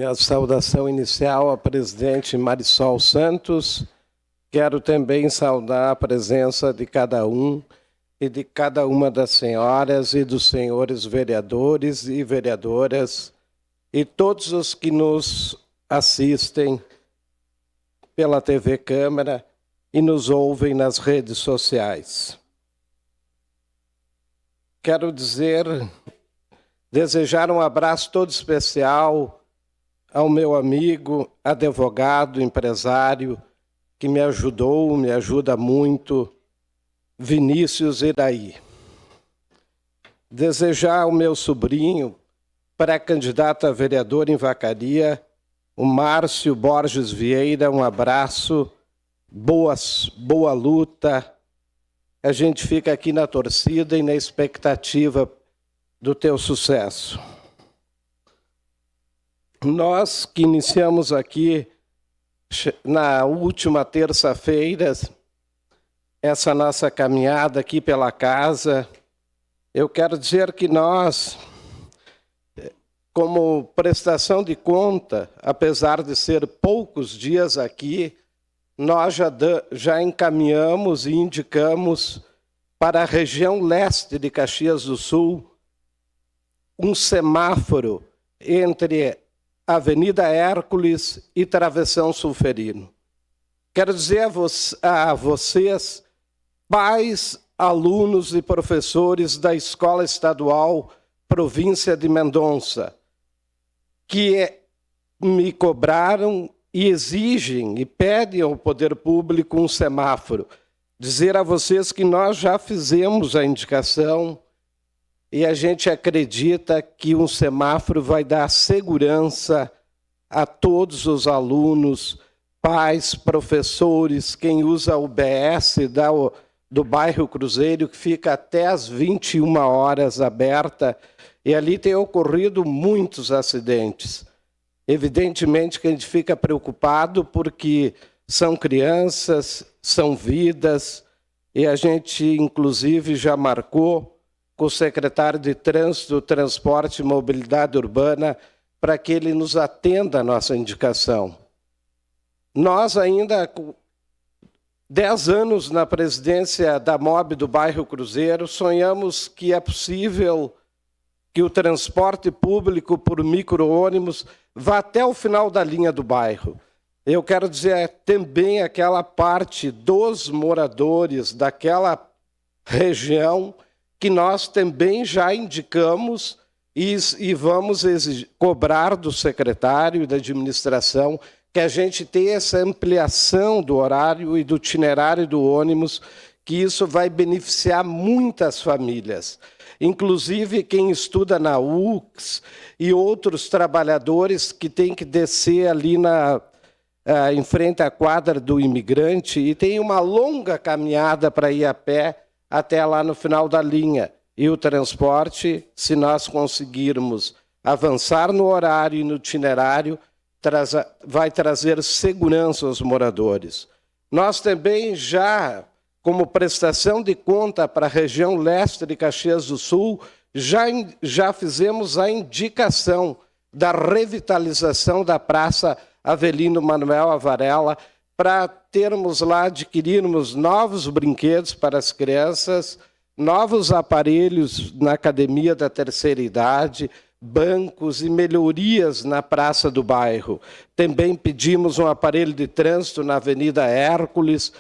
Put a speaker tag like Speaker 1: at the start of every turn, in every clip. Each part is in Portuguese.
Speaker 1: Minha saudação inicial à presidente Marisol Santos. Quero também saudar a presença de cada um e de cada uma das senhoras e dos senhores vereadores e vereadoras e todos os que nos assistem pela TV Câmara e nos ouvem nas redes sociais. Quero desejar um abraço todo especial ao meu amigo, advogado, empresário, que me ajudou, me ajuda muito, Vinícius Iraí. Desejar ao meu sobrinho, pré-candidato a vereador em Vacaria, o Márcio Borges Vieira, um abraço, boa luta. A gente fica aqui na torcida e na expectativa do teu sucesso. Nós que iniciamos aqui na última terça-feira essa nossa caminhada aqui pela casa, eu quero dizer que nós, como prestação de conta, apesar de ser poucos dias aqui, nós já encaminhamos e indicamos para a região leste de Caxias do Sul um semáforo entre Avenida Hércules e Travessão Sulferino. Quero dizer a vocês, pais, alunos e professores da Escola Estadual Província de Mendonça, que me cobraram e exigem e pedem ao poder público um semáforo. Dizer a vocês que nós já fizemos a indicação e a gente acredita que um semáforo vai dar segurança a todos os alunos, pais, professores, quem usa o UBS do bairro Cruzeiro, que fica até às 21 horas aberta, e ali tem ocorrido muitos acidentes. Evidentemente que a gente fica preocupado porque são crianças, são vidas, e a gente, inclusive, já marcou com o secretário de Trânsito, Transporte e Mobilidade Urbana para que ele nos atenda a nossa indicação. Nós ainda, com 10 anos na presidência da MOB do bairro Cruzeiro, sonhamos que é possível que o transporte público por micro-ônibus vá até o final da linha do bairro. Eu quero dizer também aquela parte dos moradores daquela região que nós também já indicamos e vamos cobrar do secretário e da administração que a gente tenha essa ampliação do horário e do itinerário do ônibus, que isso vai beneficiar muitas famílias. Inclusive quem estuda na UX e outros trabalhadores que têm que descer ali em frente à quadra do imigrante e tem uma longa caminhada para ir a pé até lá no final da linha. E o transporte, se nós conseguirmos avançar no horário e no itinerário, vai trazer segurança aos moradores. Nós também já, como prestação de conta para a região leste de Caxias do Sul, já fizemos a indicação da revitalização da Praça Avelino Manuel Avarela, para termos lá, adquirirmos novos brinquedos para as crianças, novos aparelhos na academia da terceira idade, bancos e melhorias na praça do bairro. Também pedimos um aparelho de trânsito na Avenida Hércules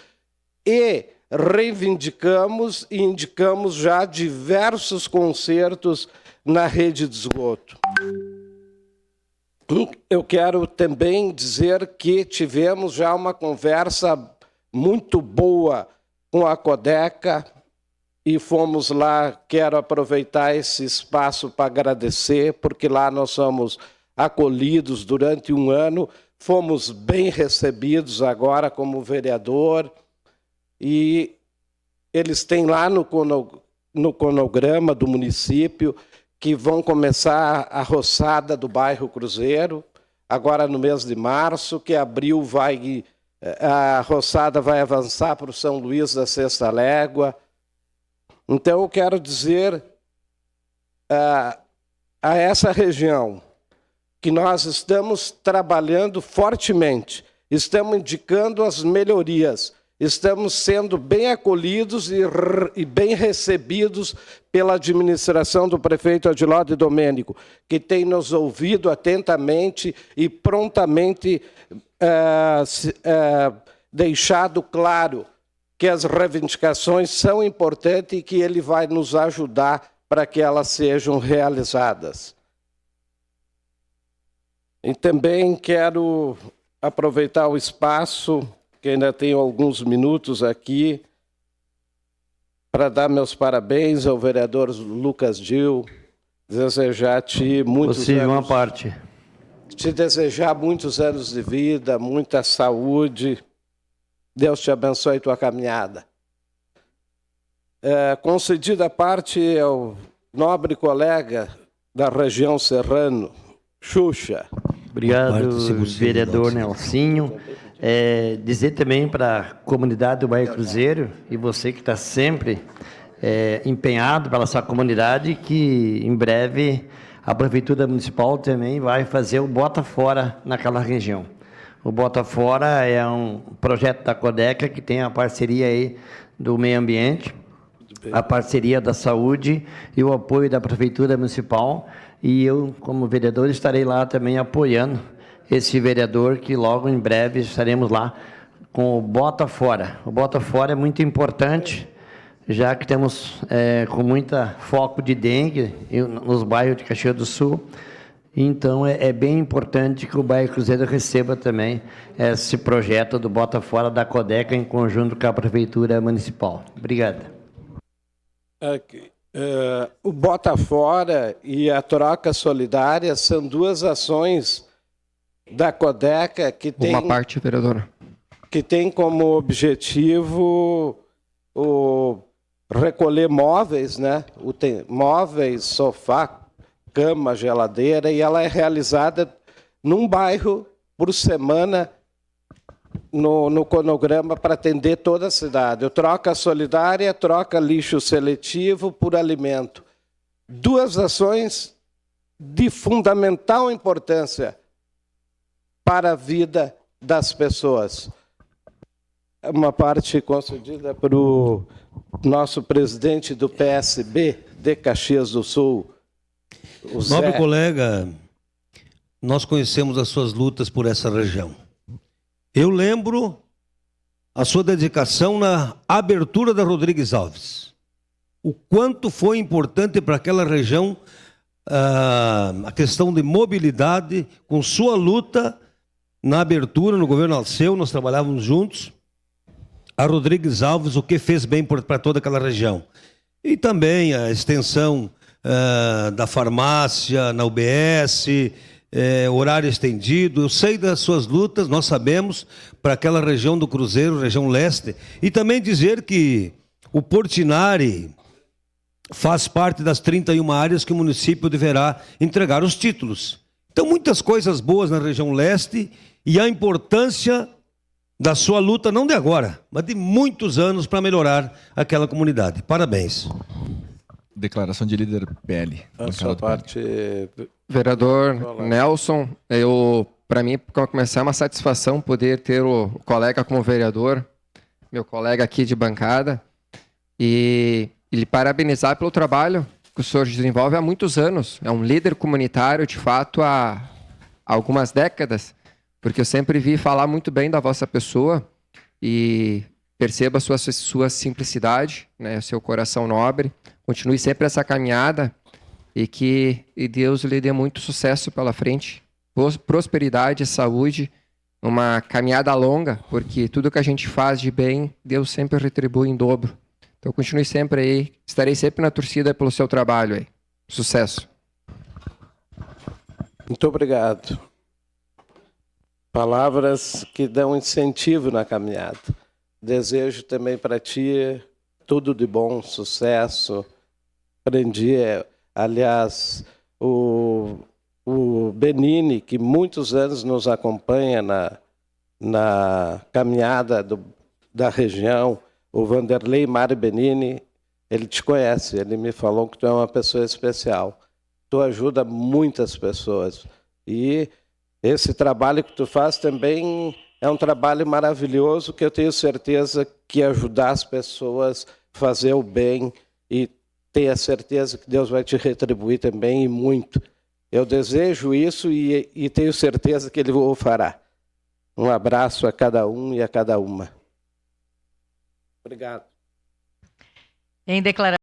Speaker 1: e reivindicamos e indicamos já diversos consertos na rede de esgoto. Eu quero também dizer que tivemos já uma conversa muito boa com a Codeca e fomos lá, quero aproveitar esse espaço para agradecer, porque lá nós somos acolhidos durante um ano, fomos bem recebidos agora como vereador e eles têm lá no cronograma do município que vão começar a roçada do bairro Cruzeiro, agora no mês de março, que abril a roçada vai avançar para o São Luís da Sexta Légua. Então eu quero dizer a essa região que nós estamos trabalhando fortemente, estamos indicando as melhorias, estamos sendo bem acolhidos e bem recebidos pela administração do prefeito Adiló de Domênico, que tem nos ouvido atentamente e prontamente deixado claro que as reivindicações são importantes e que ele vai nos ajudar para que elas sejam realizadas. E também quero aproveitar o espaço, que ainda tenho alguns minutos aqui, para dar meus parabéns ao vereador Lucas Dil, desejar a ti muitos anos, te desejar muitos anos de vida, muita saúde. Deus te abençoe tua caminhada. Concedida a parte ao nobre colega da região serrano, Xuxa.
Speaker 2: Obrigado, vereador Nelsinho. Dizer também para a comunidade do bairro Cruzeiro, e você que está sempre empenhado pela sua comunidade, que em breve a Prefeitura Municipal também vai fazer o Bota Fora naquela região. O Bota Fora é um projeto da Codeca que tem a parceria aí do meio ambiente, a parceria da saúde e o apoio da Prefeitura Municipal. E eu, como vereador, estarei lá também apoiando esse vereador, que logo em breve estaremos lá com o Bota Fora. O Bota Fora é muito importante, já que temos com muita foco de dengue nos bairros de Caxias do Sul. Então, é bem importante que o bairro Cruzeiro receba também esse projeto do Bota Fora da Codeca em conjunto com a Prefeitura Municipal. Obrigado.
Speaker 1: O Bota Fora e a Troca Solidária são duas ações da Codeca que tem...
Speaker 3: Uma parte, vereadora.
Speaker 1: Que tem como objetivo recolher móveis, né? Móveis, sofá, cama, geladeira, e ela é realizada num bairro por semana no cronograma para atender toda a cidade. O Troca Solidária troca lixo seletivo por alimento. Duas ações de fundamental importância para a vida das pessoas. Uma parte concedida para o nosso presidente do PSB de Caxias do Sul, o Zé.
Speaker 4: Nobre colega, nós conhecemos as suas lutas por essa região. Eu lembro a sua dedicação na abertura da Rodrigues Alves. O quanto foi importante para aquela região a questão de mobilidade, com sua luta na abertura, no governo Alceu, nós trabalhávamos juntos. A Rodrigues Alves, o que fez bem para toda aquela região. E também a extensão da farmácia na UBS, horário estendido. Eu sei das suas lutas, nós sabemos, para aquela região do Cruzeiro, região leste. E também dizer que o Portinari faz parte das 31 áreas que o município deverá entregar os títulos. Então, muitas coisas boas na região leste e a importância da sua luta, não de agora, mas de muitos anos para melhorar aquela comunidade. Parabéns.
Speaker 5: Declaração de líder PL.
Speaker 1: A sua parte...
Speaker 3: Vereador Nelson, para mim, para começar, é uma satisfação poder ter o colega como vereador, meu colega aqui de bancada, e lhe parabenizar pelo trabalho que o senhor desenvolve há muitos anos. É um líder comunitário, de fato, há algumas décadas, porque eu sempre vi falar muito bem da vossa pessoa e perceba a sua simplicidade, né, o seu coração nobre. Continue sempre essa caminhada e que Deus lhe dê muito sucesso pela frente, prosperidade, saúde, uma caminhada longa, porque tudo que a gente faz de bem, Deus sempre retribui em dobro. Então continue sempre aí, estarei sempre na torcida pelo seu trabalho aí. Sucesso.
Speaker 1: Muito obrigado. Palavras que dão incentivo na caminhada. Desejo também para ti tudo de bom, sucesso. Aprendi, aliás, o Benini, que muitos anos nos acompanha na caminhada da região, o Vanderlei Mário Benini, ele te conhece, ele me falou que tu é uma pessoa especial. Tu ajuda muitas pessoas. E esse trabalho que tu faz também é um trabalho maravilhoso, que eu tenho certeza que ajudar as pessoas a fazer o bem, e tenho a certeza que Deus vai te retribuir também, e muito. Eu desejo isso e tenho certeza que Ele o fará. Um abraço a cada um e a cada uma. Obrigado.
Speaker 6: Em declaração.